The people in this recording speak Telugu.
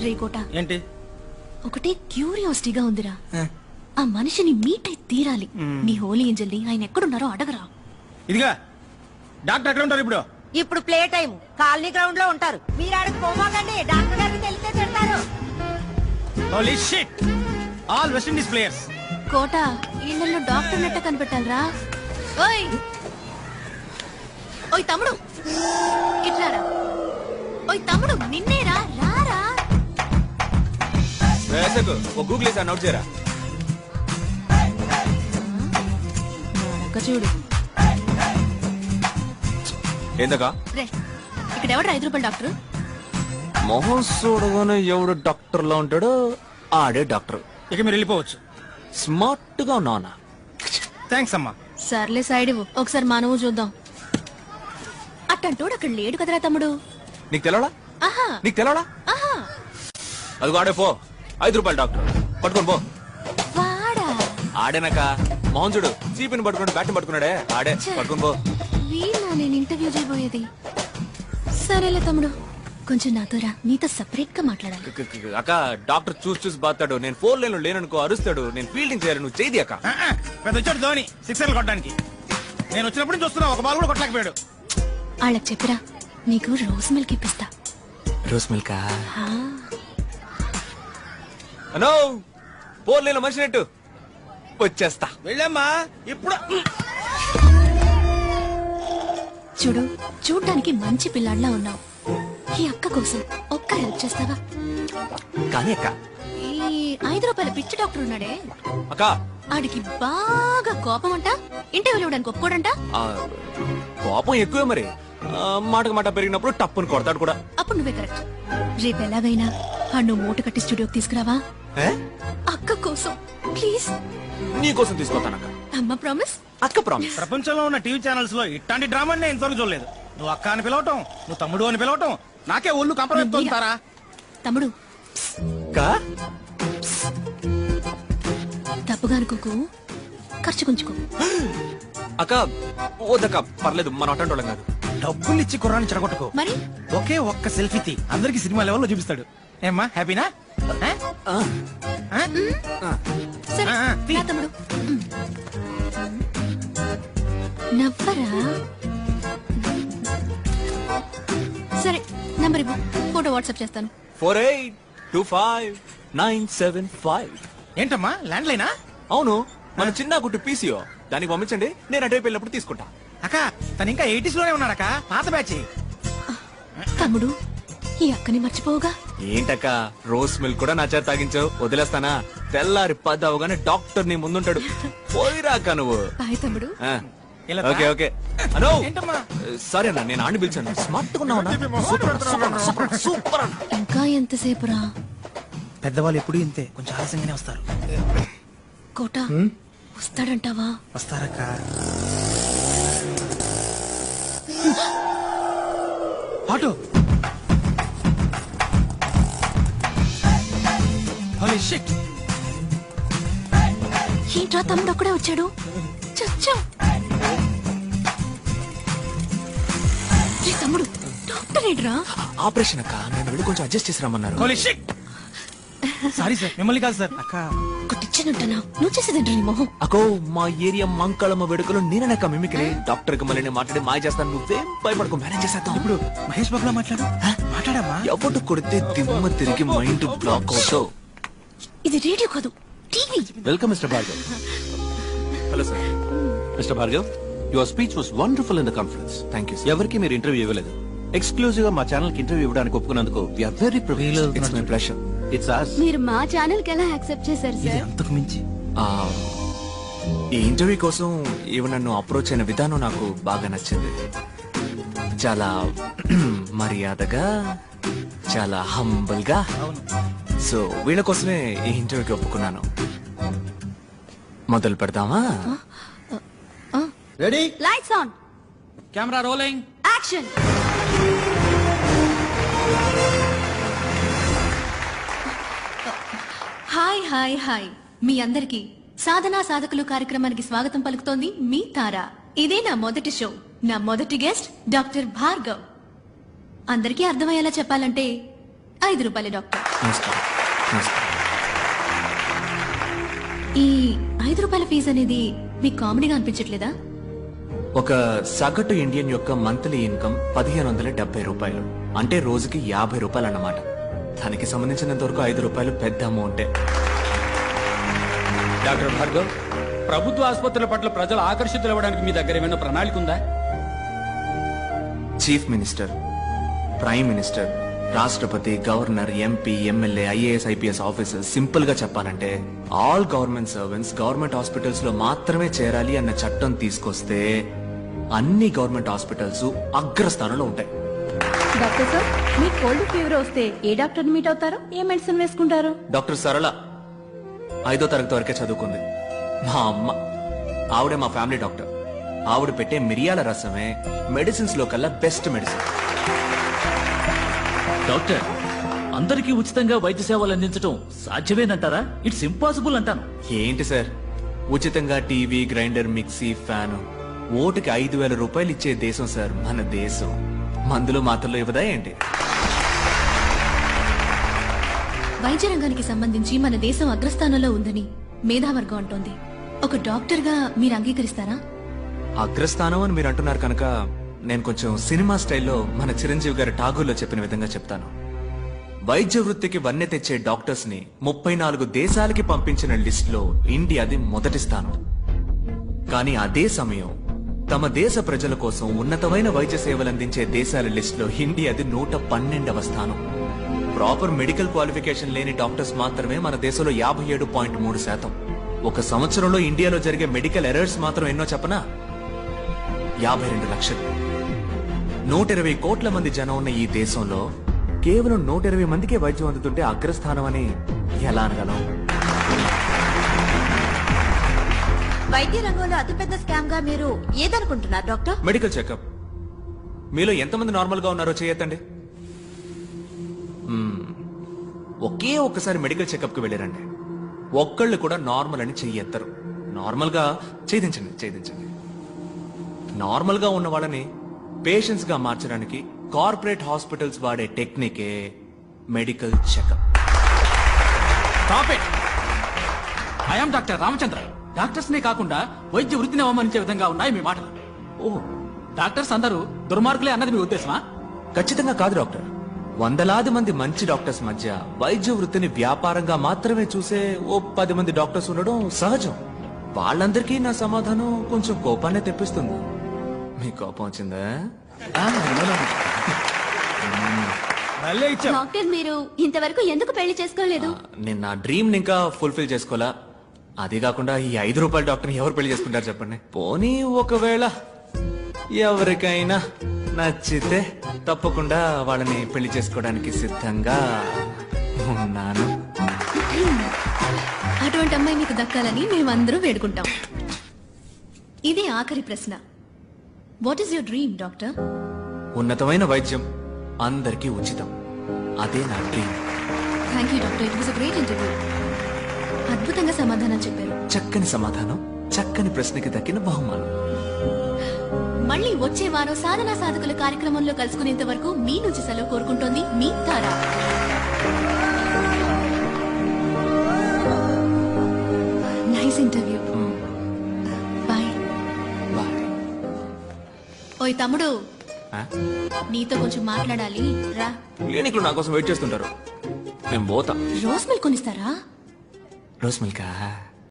రేకోట ఏంటి? ఒకటే క్యూరియాసిటీగా ఉందిరా. ఆ మనిషిని మీట్ అయి తీరాలి. నీ హోలీ ఏంజల్ ని ఆయన ఎక్కడున్నారో అడగరా. ఇదిగా డాక్టర్ ఎక్కడ ఉంటారు ఇప్పుడు? ఇప్పుడు ప్లే టైం కాలనీ గ్రౌండ్ లో ఉంటారు. మీరు ఆడకు పోమాకండి, డాక్టర్ గారికి తెలిస్తే తిడతారు. Holy shit, all West Indies players. కోట ఇళ్లలో డాక్టర్ నెట్ట కనిపెట్టాలరా. ఓయ్ ఓయ్ తమ్ముడు ఇట్లారా. ఓయ్ తమ్ముడు నిన్నేరా, రారా. వేసకు ఓ గూగుల్ వేసి నోట్ చేయరా. చూడు ఏందకా రే, ఇక్కడ ఎవడు 5 రూపాయలు డాక్టర్? మొహం చూడగానే ఎవడు డాక్టర్ లా ఉంటాడో ఆడే డాక్టర్. ఇక మీరు వెళ్ళిపోవచ్చు. స్మార్ట్ గా ఉన్నానా? థ్యాంక్స్ అమ్మా. సర్లే సైడ్ ఇవ్వు, ఒకసారి మానవు చూద్దాం. అట్టంటోడు అక్కడ లేడు కదరా తమ్ముడు. నీకు తెలవడా? ఆహా నీకు తెలవడా? ఆహా అది ఆడే పో. 5 రూపాయలు డాక్టర్ పట్టుకొని పో. వాడా ఆడేనాక మొహం చూడు, చీపిని పట్టుకున్నాడు, బ్యాట్ని పట్టుకున్నాడే ఆడే. పట్టుకొని పో. వీళ్ళ నేను ఇంటర్వ్యూ చేయబోయేది. సరేలే తమ్ముడు, కొంచెం నాతో రా, నీతో సెపరేట్ గా మాట్లాడాలి. అక్క డాక్టర్ చూసి బాతాడు. నేను 4 లైన్ లో లేననుకో అరుస్తాడు. నేను ఫీల్డింగ్ చేయాలి, నువ్వు చేయి అక్క. పెద్ద వచ్చాడు ధోని 6 రన్స్ కొట్టడానికి. నేను వచ్చినప్పుడు చూస్తున్నా, ఒక బాల్ కూడా కొట్టలేకపోయాడు. వాళ్ళకి చెప్పిరా, నీకు రోజ్ మిల్క్ ఇప్పిస్తా. Rose milk? అనో 4 లైన్ లో మనిషి నెట్టు వచ్చేస్తా. వెళ్ళమ్మా ఇప్పుడు. చూడు, చూడ్డానికి మంచి పిల్లాడిలా ఉన్నావు. ఈ అక్క కోసం ఒక్క హెల్ప్ చేస్తావా? కానీ అక్క, ఈ 5 రూపాయల పిచ్చి డాక్టర్ ఉన్నాడే, అక్క ఆడికి బాగా కోపం అంట. ఇంటర్వ్యూ ఇవ్వడానికి ఒప్పుకోడంట. కోపం ఎక్కువే మరి. మాటకు మాట పెరిగినప్పుడు టప్పుని కొడతాడు కూడా. అప్పుడు నువ్వే కరెక్ట్. రేపు ఎలాగైనా నువ్వు మూట కట్టి స్టూడియోకి తీసుకురావా? అక్క కోసం ప్లీజ్. నీ కోసం తీసుకొస్తానక్క. అమ్మ ప్రామిస్. అక్క ప్రామిస్. ప్రపంచంలో ఉన్న టీవీ ఛానల్స్ లో ఇట్లాంటి డ్రామా నేను ఇంతవరకు చూడలేదు. నువ్వు అక్క అని పిలవటం, నువ్వు తమ్ముడు అని పిలవటం, నాకే ఒళ్ళు కంపరెత్తారా. తమ్ముడు తప్పుగా అనుకోకు, ఖర్చు కొంచుకో. అక్క ఓదక్క పర్లేదు, మన అటెండ్ వాళ్ళం కాదు. డబ్బులు ఇచ్చి కుర్రాన్ని చెడగొట్టుకో. మరి ఒకే ఒక్క సెల్ఫీ తీ, అందరికి సినిమా లెవెల్లో చూపిస్తాడు. ఏమ్మా హ్యాపీనా? సరే రా తమ్ముడు, నవ్వరా. సరే నంబర్ ఇవ్వు, ఫోటో వాట్సాప్ చేస్తాను. 48259755. ఏంటమ్మా ల్యాండ్ లైనా? అవును, మన చిన్న గుట్టు పీసీఓ. దానికి పంపించండి, నేను అటువైపు వెళ్ళినప్పుడు తీసుకుంటా. అక్క తను ఇంకా 80s లోనే ఉన్నాడక్క, పాత బ్యాచ్. తమ్ముడు ఈ అక్కని మర్చిపోవుగా. ఏంటక్క రోజ్ మిల్క్ కూడా నా చేత తాగించావు, వదిలేస్తానా? తెల్లారి 10 అవగానే డాక్టర్ నీ ముందుంటాడు. పోయిరాక నువ్వు. బాయ్ తమ్ముడు. Okay okay. అనో ఏంటమ్మా? సరే అన్న, నేను ఆడిని పిలిచాను. స్మార్ట్ గా ఉన్నావు. సూపర్. ఇంకా ఎంతసేపు రా? పెద్దవాళ్ళు ఎప్పుడు ఇంతే, కొంచెం ఆలస్యంగానే వస్తారు. కోట వస్తాడంటావా? వస్తారక్క. ఆటో. Holy shit. ఏంట్రా తమ్ముడు అక్కడే వచ్చాడు? చచ్చా. తమ్ముడు డాక్టర్ ఏంట్రా? ఆపరేషన్ అక్క, నేను వెళ్ళి కొంచెం అడ్జస్ట్ చేసి రమ్మన్నారు. Holy shit. సారీ సార్, మిమ్మల్ని కాదు సార్. అక్క కొట్టిచ్చానంటనా? నువ్వు చేసేదంటే నీ మొహం. అకో మా ఏరియా మంకళమ్మ వేడుకలో నేననక్క మిమిక్రీ. డాక్టర్ కి మళ్ళీ మాట్లాడి మాయ చేస్తాను, నువ్వేం భయపడకు, మేనేజ్ చేసేద్దాం. ఇప్పుడు మహేష్ బాబులా మాట్లాడమ్మా. ఎవరు కొడితే దిమ్మ తిరిగి మైండ్ బ్లాక్ అవుతావు. ఇది రేడియో కాదు, TV. Welcome mister Bhargav. Hello sir. Mister Bhargav, your speech was wonderful in the conference. Thank you. ఎవరికి మీరు ఇంటర్వ్యూ ఇవ్వలేదు. ఎక్స్క్లూజివ్ గా మా ఛానల్ కి ఇంటర్వ్యూ ఇవ్వడానికి ఒప్పుకున్నందుకు we are very privileged. It's my pleasure. It's us. మీరు మా ఛానల్ కి ఎలా యాక్సెప్ట్ చేశారు సార్? అంతకు మించి ఈ ఇంటర్వ్యూ కోసం ఈవెన్ నన్ను అప్రోచ్ అయిన విధానం నాకు బాగా నచ్చింది. చాలా మర్యాదగా, చాలా హంబుల్ గా. సో వీళ్ళ కోసమే ఈ ఇంటర్వ్యూకి ఒప్పుకున్నాను. మొదలు పెడదామా? Ready, lights on, camera rolling, action. Hi hi hi, మీ అందరికి సాధనా సాధకులు కార్యక్రమానికి స్వాగతం పలుకుతోంది మీ తారా. ఇదే నా మొదటి షో. నా మొదటి గెస్ట్ డాక్టర్ భార్గవ్. అందరికీ అర్థమయ్యేలా చెప్పాలంటే 5 రూపాయల డాక్టర్. నమస్కారం. నమస్కారం. ఈ 5 రూపాయల ఫీజు అనేది మీకు కామెడీగా అనిపించట్లేదా? ఒక సగటు ఇండియన్ యొక్క మంత్లీ ఇన్కమ్ 1570 రూపాయలు, అంటే రోజుకి 50 రూపాయలు అన్నమాట. దానికి సంబంధించినంత వరకు 5 రూపాయలు పెద్ద అమౌంటే. డాక్టర్ భార్గవ్, ప్రభుత్వ ఆసుపత్రుల పట్ల ప్రజలు ఆకర్షితులు అవ్వడానికి మీ దగ్గర ఏమైనా ప్రణాళిక ఉందా? చీఫ్ మినిస్టర్, ప్రైమ్ మినిస్టర్, రాష్ట్రపతి, governor, MP, MLA, IAS, IPS officer, simple గా చెప్పాలంటే all government servants government hospitals లో మాత్రమే చేరాలి అన్న చట్టం తీసుకొస్తే అన్ని గవర్నమెంట్ హాస్పిటల్స్ అగ్రస్థానంలో ఉంటాయి. డాక్టర్ సార్, మీకు కోల్డ్ ఫీవర్ వస్తే ఏ డాక్టర్ మీట్ అవుతారు? ఏ మెడిసిన్ వేసుకుంటారు? డాక్టర్ సరళ 5వ తరగతి వరకే చదువుకుంది. మా అమ్మ, ఆవిడే మా ఫ్యామిలీ డాక్టర్. ఆవిడ పెట్టే మిరియాల రసమే మెడిసిన్స్ లో కల్లా బెస్ట్ మెడిసిన్. డాక్టర్, అందరికీ ఉచితంగా వైద్య సేవలు అందించడం సాధ్యమేనంటారా? ఇట్స్ ఇంపాసిబుల్ అంటాను. ఏంటి సార్, ఉచితంగా టీవీ, గ్రైండర్, మిక్సీ, ఫ్యాన్, ఓటుకి 5,000 రూపాయలు ఇచ్చే దేశం సార్ మన దేశం. మందులు మాత్రలు ఇవ్వదా ఏంటి? వైద్య రంగానికి సంబంధించి మన దేశం అగ్రస్థానంలో ఉందని మేధావర్గం అంటోంది. ఒక డాక్టర్ గా మీరు అంగీకరిస్తారా? అగ్రస్థానం అని మీరు అంటున్నారు కనుక నేను కొంచెం సినిమా స్టైల్లో మన చిరంజీవి గారి ఠాగూర్లో చెప్పిన విధంగా చెప్తాను. వైద్య వృత్తికి వన్నె తెచ్చే డాక్టర్స్ ని 34 దేశాలకి పంపించిన లిస్ట్ లో ఇండియాది మొదటి స్థానం. కానీ అదే సమయం తమ దేశ ప్రజల కోసం ఉన్నతమైన వైద్య సేవలు అందించే దేశాల లిస్ట్ లో ఇండియాది 112వ స్థానం. ప్రాపర్ మెడికల్ క్వాలిఫికేషన్ లేని డాక్టర్స్ మాత్రమే మన దేశంలో 57.3%. ఒక సంవత్సరంలో ఇండియాలో జరిగే మెడికల్ ఎర్రర్స్ మాత్రం ఎన్నో చెప్పనా? 52 లక్షలు. 120 కోట్ల మంది జనం ఉన్న ఈ దేశంలో కేవలం 120 మందికే వైద్యం అందుతుంటే అగ్రస్థానం అని ఎలా అనగలం? వైద్య రంగంలో అతిపెద్ద స్కామ్ గా మీరు ఏదనుకుంటున్నారు డాక్టర్? Medical checkup. మీలో ఎంతమంది నార్మల్ గా ఉన్నారో చేయొద్దండి. ఒకే ఒక్కసారి మెడికల్ చెకప్ కి వెళ్ళారండి, ఒక్కళ్ళు కూడా నార్మల్ అని చెయ్యెత్తరు. నార్మల్ గా ఛేదించండి. నార్మల్ గా ఉన్న వాళ్ళని పేషెంట్స్ గా మార్చడానికి కార్పొరేట్ హాస్పిటల్స్ వాడే టెక్నికే medical checkup. Stop it. I'm doctor Ramachandra. Doctors నే కాకుండా వైద్య వృత్తిని అవమానించే విధంగా ఉన్నాయి మీ మాటలు. ఓ, డాక్టర్స్ అందరూ దుర్మార్గులే అన్నది మీ ఉద్దేశమా? ఖచ్చితంగా కాదు డాక్టర్. వందలాది మంది మంచి డాక్టర్స్ మధ్య వైద్య వృత్తిని వ్యాపారంగా మాత్రమే చూసే ఓ 10 మంది డాక్టర్స్ ఉండడం సహజం. వాళ్ళందరికీ నా సమాధానం కొంచెం కోపాన్ని తెప్పిస్తుంది. మీ కోపం వచ్చిందా? మళ్ళీ ఇచ్చావు. డాక్టర్, మీరు ఇంతవరకు ఎందుకు పెళ్లి చేసుకోలేదు? నేను నా డ్రీమ్ ఇంకా ఫుల్ఫిల్ చేసుకోవాలా. అది కాకుండా ఈ 5 రూపాయల డాక్టర్ని ఎవరు పెళ్లి చేసుకుంటారు చెప్పండి? పోనీ ఒకవేళ ఎవరికైనా నచ్చితే తప్పకుండా వాళ్ళని పెళ్లి చేసుకోవడానికి సిద్ధంగా ఉన్నాను. అటువంటి అమ్మాయి మీకు దక్కాలని మేమందరూ వేడుకుంటాం. ఇదే ఆఖరి ప్రశ్న. What is your dream doctor? ఉన్నతమైన వైద్యం అందరికీ ఉచితం. అదే నా dream. Thank you doctor, it was a great interview. అద్భుతంగా సమాధానం చెప్పారు. చక్కని సమాధానం, చక్కని ప్రశ్నకి దక్కిన బహుమానం. మళ్ళీ వచ్చే వారం సాధనా సాధకుల కార్యక్రమంలో కలుసుకునేంత వరకు మీ నుంచి సెలవు కోరుకుంటోంది మీ Tara. Nice interview. Bye. Bye. ఓయ్ తమ్ముడు, ఆ? నీతో కొంచెం మాట్లాడాలి రా. క్లినిక్లో నా కోసం వెయిట్ చేస్తుంటారు. నేను పోతా. రోజ్ మిల్క్ కొనిస్తారా? రోజ్ మిల్కా?